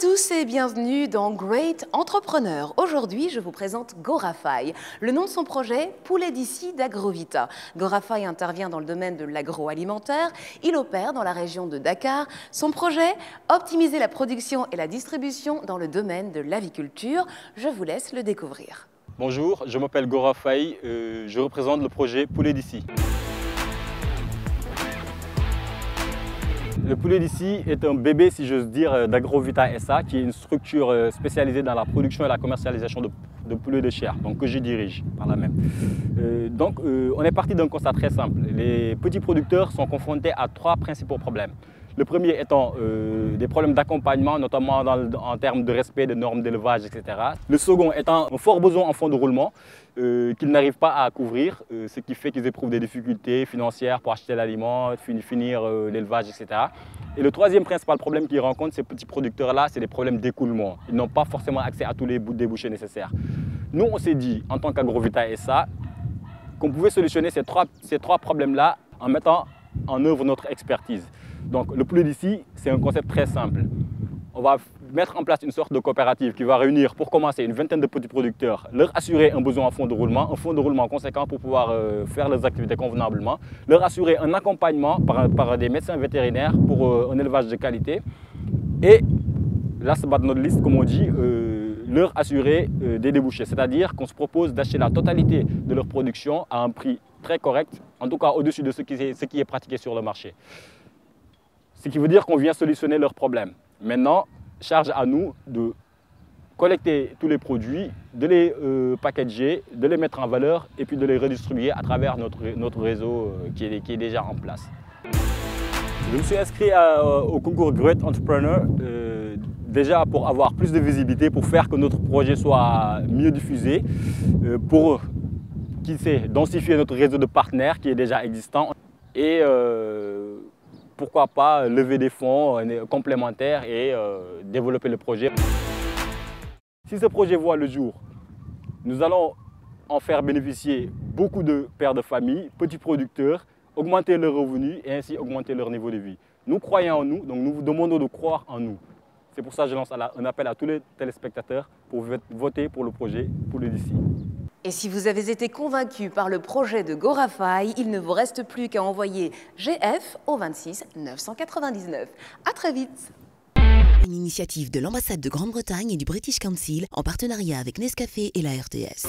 tous et bienvenue dans Great Entrepreneur. Aujourd'hui, je vous présente Gorafai. Le nom de son projet, Poulet d'ici d'Agrovita. Gorafai intervient dans le domaine de l'agroalimentaire. Il opère dans la région de Dakar. Son projet, optimiser la production et la distribution dans le domaine de l'aviculture. Je vous laisse le découvrir. Bonjour, je m'appelle Gorafai, je représente le projet Poulet d'ici. Le Poulet d'ici est un bébé, si j'ose dire, d'Agrovita SA, qui est une structure spécialisée dans la production et la commercialisation de poulets de chair, donc que je dirige par là même. On est parti d'un constat très simple. Les petits producteurs sont confrontés à trois principaux problèmes. Le premier étant des problèmes d'accompagnement, notamment en termes de respect des normes d'élevage, etc. Le second étant un fort besoin en fonds de roulement qu'ils n'arrivent pas à couvrir, ce qui fait qu'ils éprouvent des difficultés financières pour acheter l'aliment, finir l'élevage, etc. Et le troisième principal problème qu'ils rencontrent, ces petits producteurs-là, c'est des problèmes d'écoulement. Ils n'ont pas forcément accès à tous les débouchés nécessaires. Nous, on s'est dit, en tant qu'Agrovita SA, qu'on pouvait solutionner ces trois problèmes-là en mettant en œuvre notre expertise. Donc le poulet d'ici, c'est un concept très simple. On va mettre en place une sorte de coopérative qui va réunir pour commencer une vingtaine de petits producteurs, leur assurer un besoin en fonds de roulement, un fonds de roulement conséquent pour pouvoir faire leurs activités convenablement, leur assurer un accompagnement par des médecins vétérinaires pour un élevage de qualité et, last but not least, comme on dit, leur assurer des débouchés. C'est-à-dire qu'on se propose d'acheter la totalité de leur production à un prix très correct, en tout cas au-dessus de ce qui est pratiqué sur le marché. Ce qui veut dire qu'on vient solutionner leurs problèmes. Maintenant, charge à nous de collecter tous les produits, de les packager, de les mettre en valeur et puis de les redistribuer à travers notre réseau qui est déjà en place. Je me suis inscrit au concours Great Entrepreneur déjà pour avoir plus de visibilité, pour faire que notre projet soit mieux diffusé, pour qui sait, densifier notre réseau de partenaires qui est déjà existant et pourquoi pas lever des fonds complémentaires et développer le projet. Si ce projet voit le jour, nous allons en faire bénéficier beaucoup de pères de famille, petits producteurs, augmenter leurs revenus et ainsi augmenter leur niveau de vie. Nous croyons en nous, donc nous vous demandons de croire en nous. C'est pour ça que je lance un appel à tous les téléspectateurs pour voter pour le projet Poulet d'ici. Et si vous avez été convaincu par le projet de Gorafai, il ne vous reste plus qu'à envoyer GF au 26 999. À très vite. Une initiative de l'ambassade de Grande-Bretagne et du British Council en partenariat avec Nescafé et la RTS.